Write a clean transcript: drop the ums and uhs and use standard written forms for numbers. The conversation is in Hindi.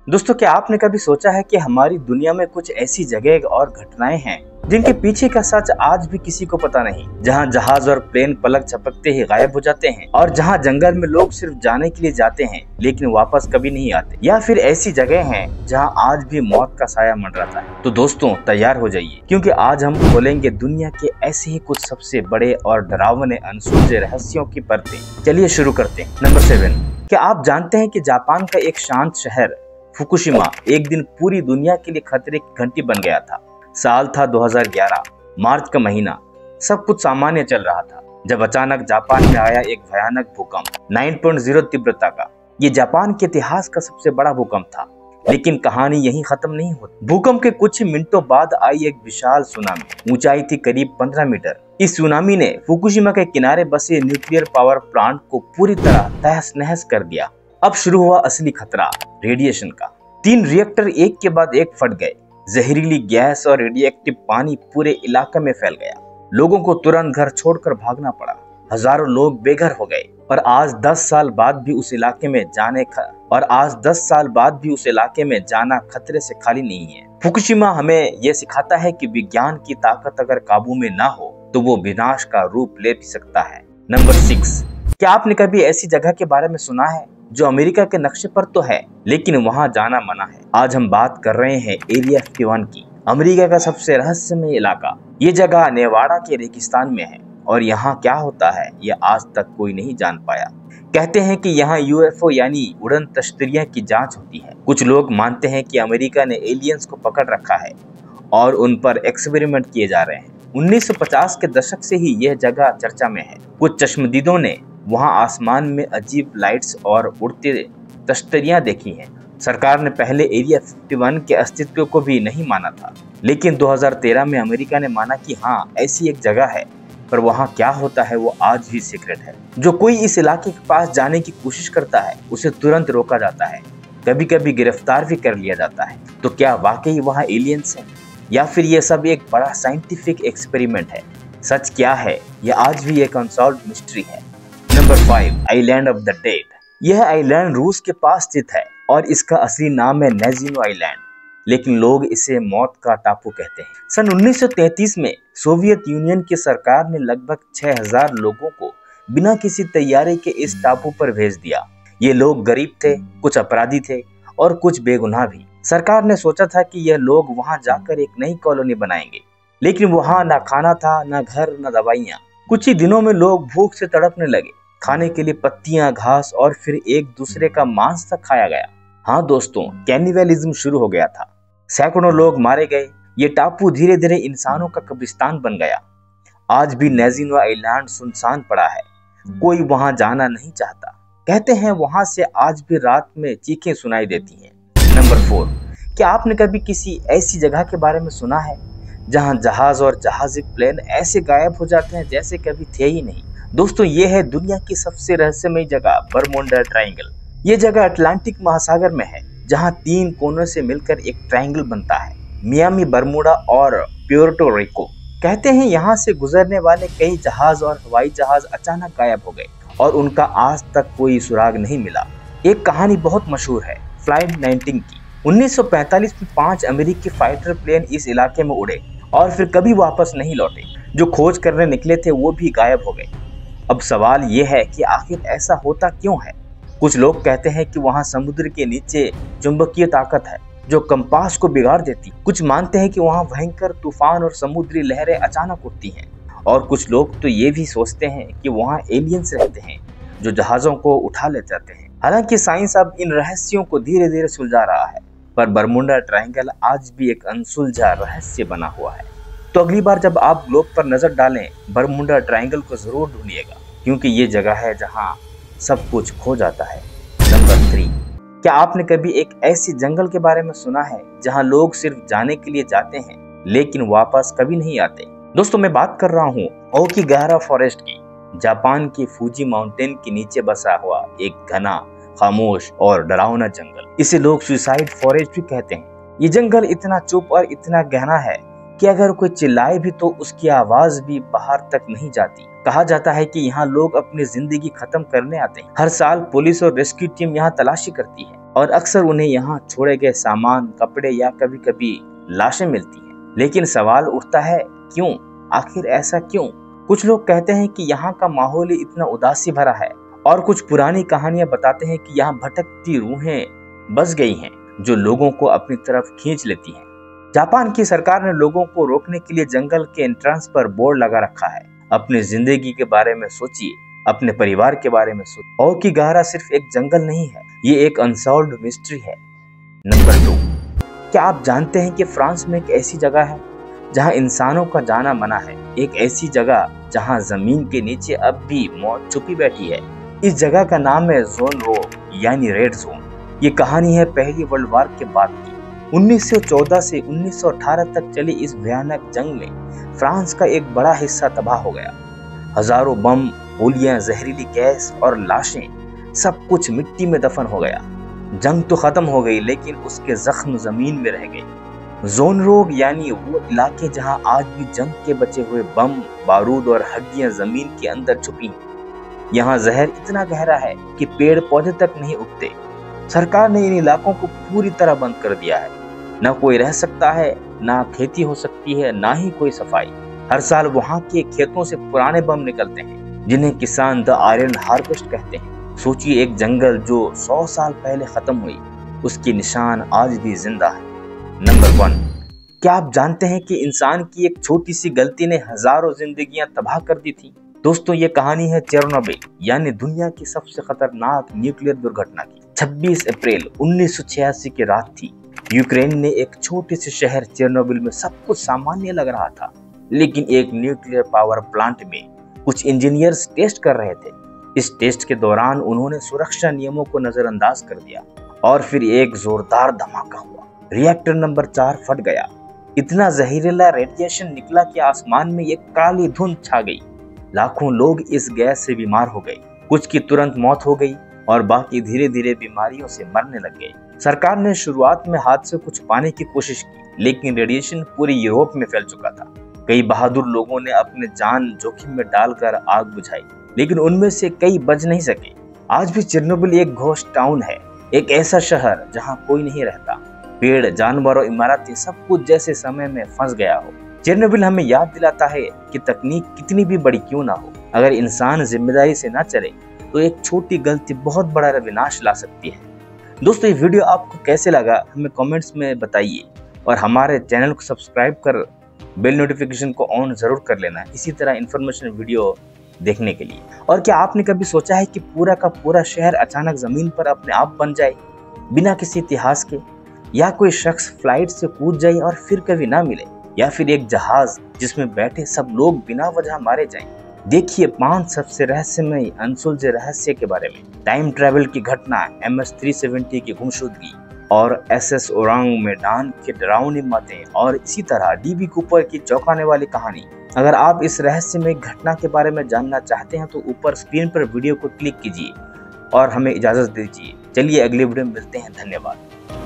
दोस्तों, क्या आपने कभी सोचा है कि हमारी दुनिया में कुछ ऐसी जगह और घटनाएं हैं जिनके पीछे का सच आज भी किसी को पता नहीं, जहां जहाज और प्लेन पलक झपकते ही गायब हो जाते हैं और जहां जंगल में लोग सिर्फ जाने के लिए जाते हैं लेकिन वापस कभी नहीं आते, या फिर ऐसी जगह हैं जहां आज भी मौत का साया मंडराता है। तो दोस्तों, तैयार हो जाइए, क्योंकि आज हम खोलेंगे दुनिया के ऐसे ही कुछ सबसे बड़े और डरावने अनसुलझे रहस्यों की परतें। चलिए शुरू करते हैं। नंबर 7। क्या आप जानते हैं कि जापान का एक शांत शहर फुकुशिमा एक दिन पूरी दुनिया के लिए खतरे की घंटी बन गया था। साल था 2011, मार्च का महीना। सब कुछ सामान्य चल रहा था जब अचानक जापान में आया एक भयानक भूकंप 9.0 तीव्रता का। ये जापान के इतिहास का सबसे बड़ा भूकंप था, लेकिन कहानी यहीं खत्म नहीं होती। भूकंप के कुछ ही मिनटों बाद आई एक विशाल सुनामी। ऊंचाई थी करीब 15 मीटर। इस सुनामी ने फुकुशिमा के किनारे बसे न्यूक्लियर पावर प्लांट को पूरी तरह तहस नहस कर दिया। अब शुरू हुआ असली खतरा, रेडिएशन का। 3 रिएक्टर एक के बाद एक फट गए। जहरीली गैस और रेडियोएक्टिव पानी पूरे इलाके में फैल गया। लोगों को तुरंत घर छोड़कर भागना पड़ा। हजारों लोग बेघर हो गए और आज 10 साल बाद भी उस इलाके में जाना खतरे से खाली नहीं है। फुकुशिमा हमें यह सिखाता है कि विज्ञान की ताकत अगर काबू में ना हो तो वो विनाश का रूप ले भी सकता है। नंबर 6। क्या आपने कभी ऐसी जगह के बारे में सुना है जो अमेरिका के नक्शे पर तो है लेकिन वहां जाना मना है? आज हम बात कर रहे हैं एरिया 51 की, अमेरिका का सबसे रहस्यमय इलाका। ये जगह नेवाडा के रेगिस्तान में है और यहाँ क्या होता है ये आज तक कोई नहीं जान पाया। कहते हैं कि यहाँ यूएफओ यानी उड़न तश्तरियां की जांच होती है। कुछ लोग मानते हैं कि अमेरिका ने एलियंस को पकड़ रखा है और उन पर एक्सपेरिमेंट किए जा रहे हैं। 1950 के दशक से ही यह जगह चर्चा में है। कुछ चश्मदीदों ने वहां आसमान में अजीब लाइट्स और उड़ते तश्तरियां देखी हैं। सरकार ने पहले एरिया 51 के अस्तित्व को भी नहीं माना था, लेकिन 2013 में अमेरिका ने माना कि हाँ, ऐसी एक जगह है, पर वहां क्या होता है वो आज भी सीक्रेट है। जो कोई इस इलाके के पास जाने की कोशिश करता है उसे तुरंत रोका जाता है, कभी कभी गिरफ्तार भी कर लिया जाता है। तो क्या वाकई वहां एलियंस हैं या फिर ये सब एक बड़ा साइंटिफिक एक्सपेरिमेंट है? सच क्या है ये आज भी एक अनसॉल्व्ड मिस्ट्री है। Number 5, island of the dead. यह आइलैंड रूस के पास स्थित है और इसका असली नाम है नेजिनो आइलैंड, लेकिन लोग इसे मौत का टापू कहते हैं। सन 1933 में सोवियत यूनियन की सरकार ने लगभग 6000 लोगों को बिना किसी तैयारी के इस टापू पर भेज दिया। ये लोग गरीब थे, कुछ अपराधी थे और कुछ बेगुनाह भी। सरकार ने सोचा था कि यह लोग वहां जाकर एक नई कॉलोनी बनाएंगे, लेकिन वहां ना खाना था, ना घर, ना दवाइयाँ। कुछ ही दिनों में लोग भूख से तड़पने लगे। खाने के लिए पत्तियां, घास और फिर एक दूसरे का मांस तक खाया गया। हाँ दोस्तों, कैनिबलिज्म शुरू हो गया था। सैकड़ों लोग मारे गए। ये टापू धीरे धीरे इंसानों का कब्रिस्तान बन गया। आज भी नेजिनो आइलैंड सुनसान पड़ा है, कोई वहां जाना नहीं चाहता। कहते हैं वहां से आज भी रात में चीखें सुनाई देती हैं। नंबर 4। क्या आपने कभी किसी ऐसी जगह के बारे में सुना है जहां जहाज और जहाजी प्लेन ऐसे गायब हो जाते हैं जैसे कभी थे ही नहीं? दोस्तों, ये है दुनिया की सबसे रहस्यमय जगह, बरमुडा ट्रायंगल। ये जगह अटलांटिक महासागर में है, जहां 3 कोनों से मिलकर एक ट्रायंगल बनता है, मियामी, बरमुडा और प्यूर्टो रिको। कहते हैं यहाँ से गुजरने वाले कई जहाज और हवाई जहाज अचानक गायब हो गए और उनका आज तक कोई सुराग नहीं मिला। एक कहानी बहुत मशहूर है फ्लाइट 19 की। 1945 में 5 अमेरिकी फाइटर प्लेन इस इलाके में उड़े और फिर कभी वापस नहीं लौटे। जो खोज करने निकले थे वो भी गायब हो गए। अब सवाल ये है कि आखिर ऐसा होता क्यों है? कुछ लोग कहते हैं कि वहां समुद्र के नीचे चुंबकीय ताकत है जो कंपास को बिगाड़ देती। कुछ मानते हैं कि वहां भयंकर तूफान और समुद्री लहरें अचानक उठती हैं, और कुछ लोग तो ये भी सोचते हैं कि वहां एलियंस रहते हैं जो जहाजों को उठा ले जाते हैं। हालांकि साइंस अब इन रहस्यों को धीरे धीरे सुलझा रहा है, पर बरमुडा ट्रायंगल आज भी एक अनसुलझा रहस्य बना हुआ है। तो अगली बार जब आप ग्लोब पर नजर डालें, बरमुडा ट्रायंगल को जरूर ढूंढिएगा, क्योंकि ये जगह है जहां सब कुछ खो जाता है। नंबर 3। क्या आपने कभी एक ऐसी जंगल के बारे में सुना है जहां लोग सिर्फ जाने के लिए जाते हैं लेकिन वापस कभी नहीं आते? दोस्तों, मैं बात कर रहा हूँ ओकिगाहरा फॉरेस्ट की। जापान की फूजी माउंटेन के नीचे बसा हुआ एक घना, खामोश और डरावना जंगल। इसे लोग सुसाइड फॉरेस्ट भी कहते हैं। ये जंगल इतना चुप और इतना गहरा है कि अगर कोई चिल्लाए भी तो उसकी आवाज भी बाहर तक नहीं जाती। कहा जाता है कि यहाँ लोग अपनी जिंदगी खत्म करने आते हैं। हर साल पुलिस और रेस्क्यू टीम यहाँ तलाशी करती है और अक्सर उन्हें यहाँ छोड़े गए सामान, कपड़े या कभी कभी लाशें मिलती हैं। लेकिन सवाल उठता है, क्यों? आखिर ऐसा क्यों? कुछ लोग कहते हैं कि यहाँ का माहौल ही इतना उदासी भरा है और कुछ पुरानी कहानियां बताते हैं कि यहाँ भटकती रूहें बस गई हैं जो लोगों को अपनी तरफ खींच लेती हैं। जापान की सरकार ने लोगों को रोकने के लिए जंगल के एंट्रेंस पर बोर्ड लगा रखा है। अपनी जिंदगी के बारे में सोचिए, अपने परिवार के बारे में सोचिए। ओकिगाहरा सिर्फ एक जंगल नहीं है, ये एक अनसॉल्व्ड मिस्ट्री है। नंबर 2, क्या आप जानते हैं कि फ्रांस में एक ऐसी जगह है जहां इंसानों का जाना मना है? एक ऐसी जगह जहां जमीन के नीचे अब भी मौत छुपी बैठी है। इस जगह का नाम है ज़ोन रोड यानी रेड जोन। ये कहानी है पहली वर्ल्ड वॉर के बाद की। 1914 से 1918 तक चली इस भयानक जंग में फ्रांस का एक बड़ा हिस्सा तबाह हो गया। हजारों बम, गोलियां, जहरीली गैस और लाशें, सब कुछ मिट्टी में दफन हो गया। जंग तो खत्म हो गई लेकिन उसके जख्म जमीन में रह गए। जोन रोड यानी वो इलाके जहां आज भी जंग के बचे हुए बम, बारूद और हड्डियां जमीन के अंदर छुपी हैं। यहाँ जहर इतना गहरा है कि पेड़ पौधे तक नहीं उगते। सरकार ने इन इलाकों को पूरी तरह बंद कर दिया है। न कोई रह सकता है, ना खेती हो सकती है, ना ही कोई सफाई। हर साल वहाँ के खेतों से पुराने बम निकलते हैं जिन्हें किसान द आयरन हार्वेस्ट कहते हैं। सोचिए, एक जंगल जो 100 साल पहले खत्म हुई, उसके निशान आज भी जिंदा है। नंबर 1, क्या आप जानते हैं कि इंसान की एक छोटी सी गलती ने हजारों जिंदगियां तबाह कर दी थी? दोस्तों, ये कहानी है चेरनोबिल यानी दुनिया की सबसे खतरनाक न्यूक्लियर दुर्घटना की। 26 अप्रैल 1986 की रात थी। यूक्रेन ने एक छोटे से शहर चेरनोबिल में सब कुछ सामान्य लग रहा था, लेकिन एक न्यूक्लियर पावर प्लांट में कुछ इंजीनियर्स टेस्ट कर रहे थे। इस टेस्ट के दौरान उन्होंने सुरक्षा नियमों को नजरअंदाज कर दिया और फिर एक जोरदार धमाका हुआ। रिएक्टर नंबर 4 फट गया। इतना जहरीला रेडिएशन निकला कि आसमान में एक काली धुंध छा गई। लाखों लोग इस गैस से बीमार हो गए। कुछ की तुरंत मौत हो गई और बाकी धीरे धीरे बीमारियों से मरने लग गए। सरकार ने शुरुआत में हाथ से कुछ पाने की कोशिश की, लेकिन रेडिएशन पूरी यूरोप में फैल चुका था। कई बहादुर लोगों ने अपने जान जोखिम में डालकर आग बुझाई, लेकिन उनमें से कई बच नहीं सके। आज भी चेरनोबिल एक घोस्ट टाउन है, एक ऐसा शहर जहां कोई नहीं रहता। पेड़, जानवर और इमारतें सब कुछ जैसे समय में फंस गया हो। चेरनोबिल हमें याद दिलाता है कि तकनीक कितनी भी बड़ी क्यों ना हो, अगर इंसान जिम्मेदारी से ना चले तो एक छोटी गलती बहुत बड़ा विनाश ला सकती है। दोस्तों, ये वीडियो आपको कैसे लगा हमें कमेंट्स में बताइए और हमारे चैनल को सब्सक्राइब कर बेल नोटिफिकेशन को ऑन जरूर कर लेना इसी तरह इन्फॉर्मेशन वीडियो देखने के लिए। और क्या आपने कभी सोचा है कि पूरा का पूरा शहर अचानक जमीन पर अपने आप बन जाए बिना किसी इतिहास के, या कोई शख्स फ्लाइट से कूद जाए और फिर कभी ना मिले, या फिर एक जहाज जिसमें बैठे सब लोग बिना वजह मारे जाएं? देखिए 5 सबसे रहस्यमय अनसुलझे रहस्य के बारे में। टाइम ट्रेवल की घटना, MS-370 की गुमशुदगी और SS ओरांग मेडान की डरावनी मौतें और इसी तरह DB कूपर की चौंकाने वाली कहानी। अगर आप इस रहस्यमय घटना के बारे में जानना चाहते हैं तो ऊपर स्क्रीन पर वीडियो को क्लिक कीजिए और हमें इजाजत दीजिए। चलिए अगले वीडियो में मिलते हैं। धन्यवाद।